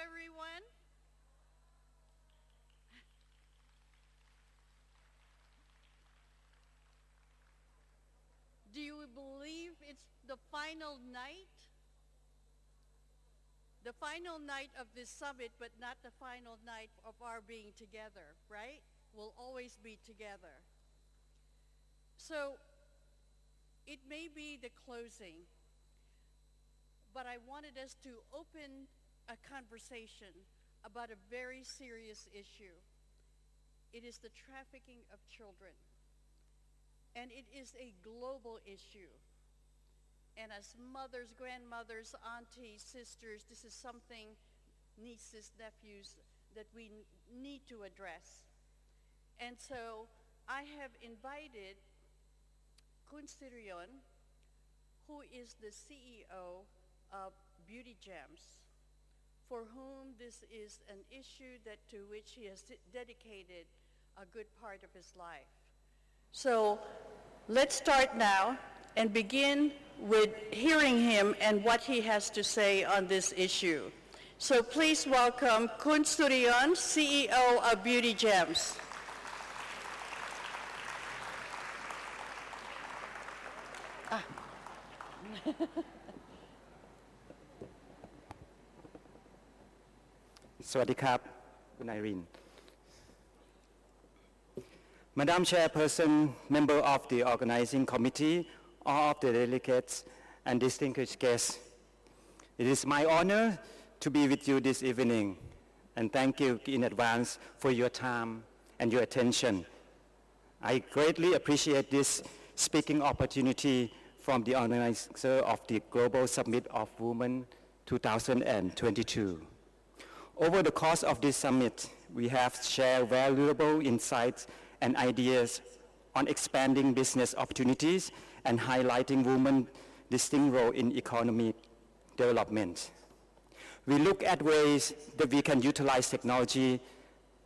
everyone. Do you believe it's the final night? The final night of this summit, but not the final night of our being together, right? We'll always be together. So it may be the closing, but I wanted us to open a conversation about a very serious issue. It is the trafficking of children. And it is a global issue. And as mothers, grandmothers, aunties, sisters, this is something, nieces, nephews, that we need to address. And so I have invited Closinig, who is the CEO of Beauty Gems, for whom this is an issue to which he has dedicated a good part of his life. So let's start now and begin with hearing him and what he has to say on this issue. So please welcome Closinig, CEO of Beauty Gems. Sawadee krap, Kun Irene. Madam Chairperson, member of the organizing committee, all of the delegates, and distinguished guests. It is my honor to be with you this evening, and thank you in advance for your time and your attention. I greatly appreciate this speaking opportunity from the organizer of the Global Summit of Women 2022. Over the course of this summit, we have shared valuable insights and ideas on expanding business opportunities and highlighting women's distinct role in economic development. We look at ways that we can utilize technology,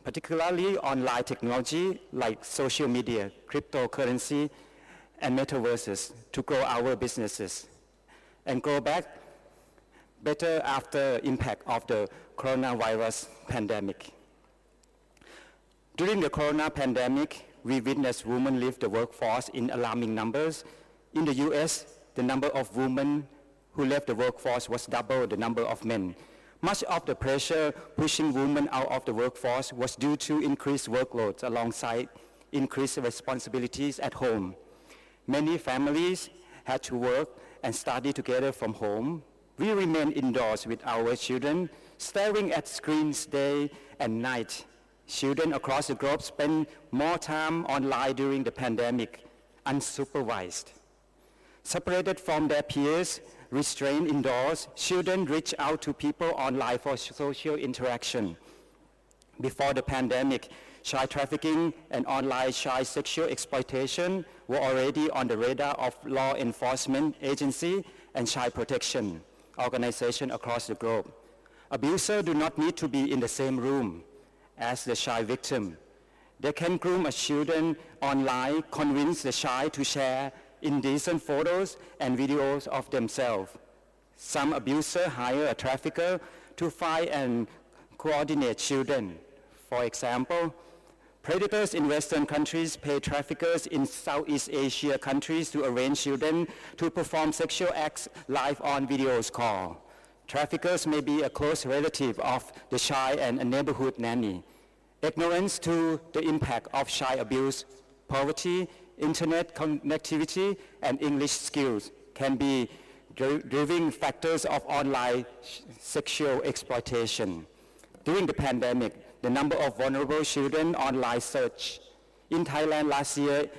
particularly online technology like social media, cryptocurrency, and metaverses to grow our businesses and grow back better after impact of the coronavirus pandemic. During the corona pandemic, we witnessed women leave the workforce in alarming numbers. In the US, the number of women who left the workforce was double the number of men. Much of the pressure pushing women out of the workforce was due to increased workloads alongside increased responsibilities at home. Many families had to work and study together from home. We remained indoors with our children, staring at screens day and night. Children across the globe spend more time online during the pandemic, unsupervised. Separated from their peers, restrained indoors, children reach out to people online for social interaction. Before the pandemic, child trafficking and online child sexual exploitation were already on the radar of law enforcement agencies and child protection organizations across the globe. Abusers do not need to be in the same room as the child victim. They can groom a child online, convince the child to share indecent photos and videos of themselves. Some abusers hire a trafficker to find and coordinate children. For example, predators in Western countries pay traffickers in Southeast Asia countries to arrange children to perform sexual acts live on video call. Traffickers may be a close relative of the child and a neighborhood nanny. Ignorance to the impact of child abuse, poverty, internet connectivity, and English skills can be driving factors of online sexual exploitation. During the pandemic, the number of vulnerable children online surged. In Thailand last year,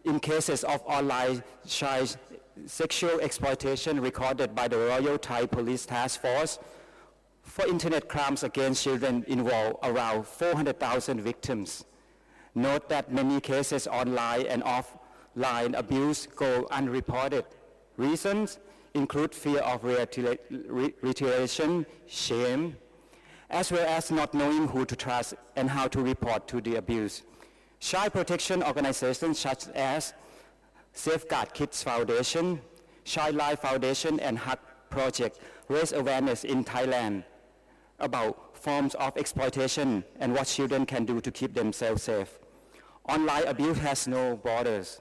in cases of online child sexual exploitation recorded by the Royal Thai Police Task Force for internet crimes against children involved around 400,000 victims. Note that many cases online and offline abuse go unreported. Reasons include fear of retaliation, shame, as well as not knowing who to trust and how to report to the abuse. Child protection organizations such as Safeguard Kids Foundation, Child Life Foundation, and HUG Project raise awareness in Thailand about forms of exploitation and what children can do to keep themselves safe. Online abuse has no borders.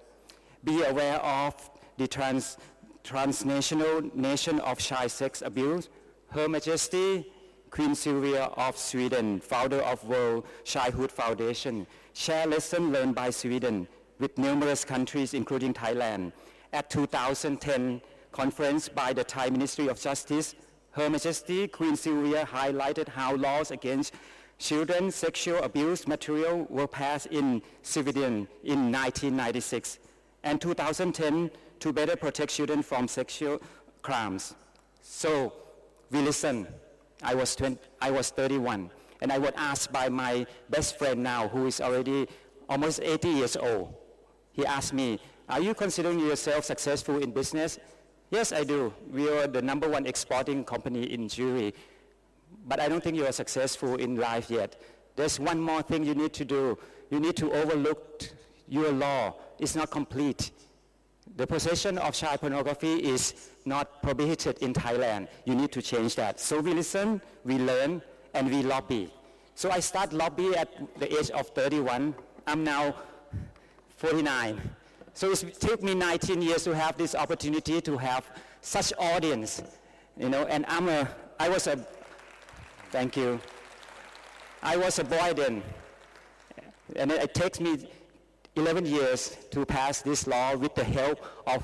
Be aware of the transnational nation of child sex abuse. Her Majesty Queen Sylvia of Sweden, founder of World Childhood Foundation, share lessons learned by Sweden with numerous countries, including Thailand. At 2010 conference by the Thai Ministry of Justice, Her Majesty Queen Sylvia highlighted how laws against children's sexual abuse material were passed in Sweden in 1996 and 2010 to better protect children from sexual crimes. So we listened. I was 31, and I was asked by my best friend now, who is already almost 80 years old. He asked me, "Are you considering yourself successful in business?" Yes, I do. We are the #1 exporting company in jewelry, but I don't think you are successful in life yet. There's one more thing you need to do. You need to overlook your law. It's not complete. The possession of child pornography is not prohibited in Thailand. You need to change that. So we listen, we learn, and we lobby. So I start lobby at the age of 31. I'm now 49. So it took me 19 years to have this opportunity to have such audience, and thank you. I was a boy then, and it takes me 11 years to pass this law with the help of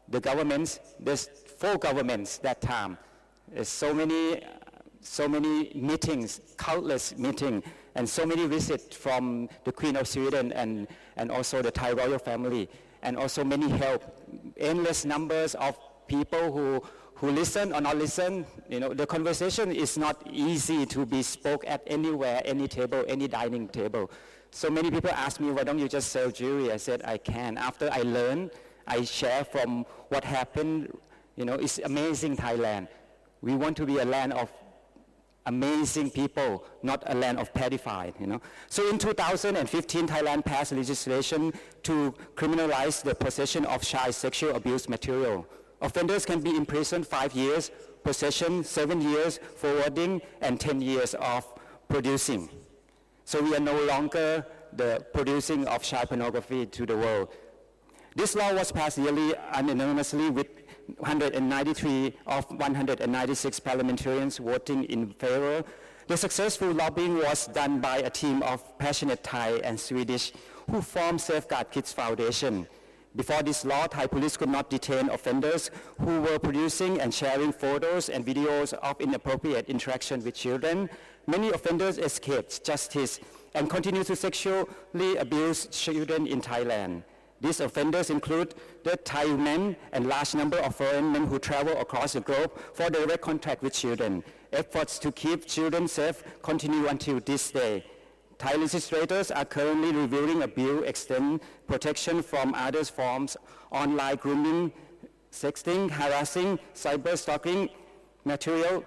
the governments. There's 4 governments that time. There's so many meetings, countless meetings, and so many visits from the Queen of Sweden and also the Thai royal family, and also many help, endless numbers of people who listen or not listen. The conversation is not easy to be spoke at anywhere, any table, any dining table. So many people ask me, why don't you just sell jewelry? I said, I can. After I learn, I share from what happened. It's amazing, Thailand. We want to be a land of amazing people, not a land of pedophile, So in 2015, Thailand passed legislation to criminalize the possession of child sexual abuse material. Offenders can be imprisoned 5 years, possession 7 years, forwarding, and 10 years of producing. So we are no longer the producing of child pornography to the world. This law was passed yearly unanimously with 193 of 196 parliamentarians voting in favor. The successful lobbying was done by a team of passionate Thai and Swedish who formed Safeguard Kids Foundation. Before this law, Thai police could not detain offenders who were producing and sharing photos and videos of inappropriate interaction with children. Many offenders escaped justice and continue to sexually abuse children in Thailand. These offenders include the Thai men and large number of foreign men who travel across the globe for direct contact with children. Efforts to keep children safe continue until this day. Thai legislators are currently reviewing a bill extend protection from other forms, online grooming, sexting, harassing, cyber stalking material.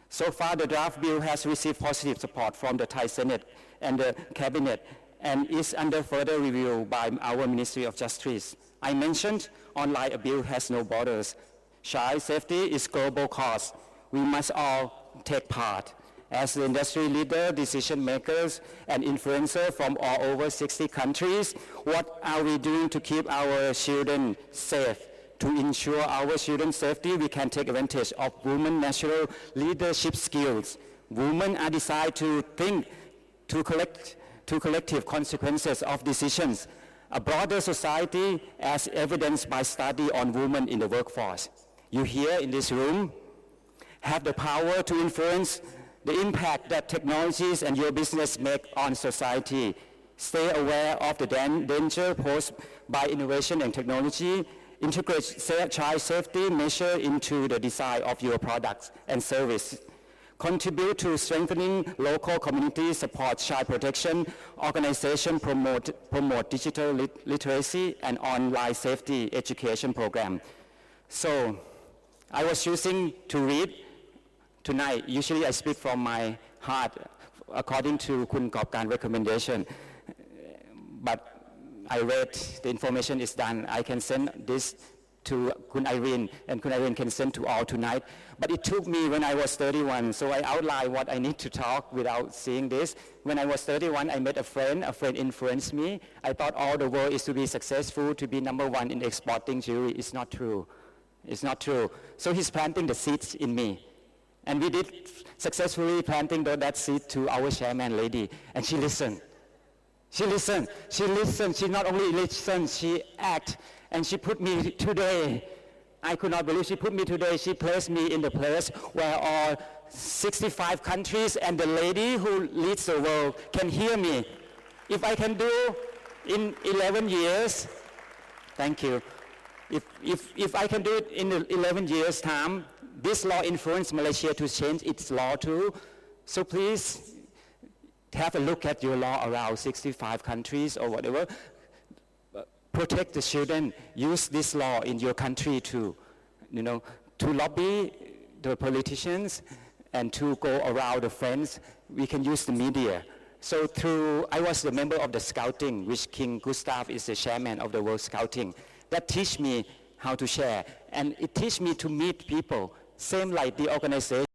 So far, the draft bill has received positive support from the Thai Senate and the Cabinet and is under further review by our Ministry of Justice. I mentioned online abuse has no borders. Child safety is global cause. We must all take part. As the industry leader, decision makers, and influencers from all over 60 countries, what are we doing to keep our children safe? To ensure our children's safety, we can take advantage of women's natural leadership skills. Women are designed to think to collective consequences of decisions. A broader society, as evidenced by study on women in the workforce. You here in this room have the power to influence the impact that technologies and your business make on society. Stay aware of the danger posed by innovation and technology. Integrate child safety measures into the design of your products and services. Contribute to strengthening local communities, support child protection, organization promote digital literacy and online safety education program. So I was choosing to read tonight. Usually I speak from my heart according to Kun Kopkan recommendation. But I read, the information is done. I can send this to Kun Irene, and Kun Irene can send to all tonight. But it took me when I was 31, so I outline what I need to talk without seeing this. When I was 31, I met a friend influenced me. I thought all the world is to be successful, to be number one in exporting jewelry. It's not true. It's not true. So he's planting the seeds in me. And we did successfully planting that seed to our chairman lady, and she listened. She listened. She listened. She not only listened, she acted. And she put me today, I could not believe she put me today. She placed me in the place where all 65 countries and the lady who leads the world can hear me. If I can do in 11 years, thank you. If I can do it in 11 years' time, this law influenced Malaysia to change its law too. So please have a look at your law around 65 countries or whatever. Protect the children. Use this law in your country to lobby the politicians and to go around the friends. We can use the media. So I was a member of the Scouting, which King Gustav is the chairman of the World Scouting. That teach me how to share, and it teach me to meet people, same like the organization.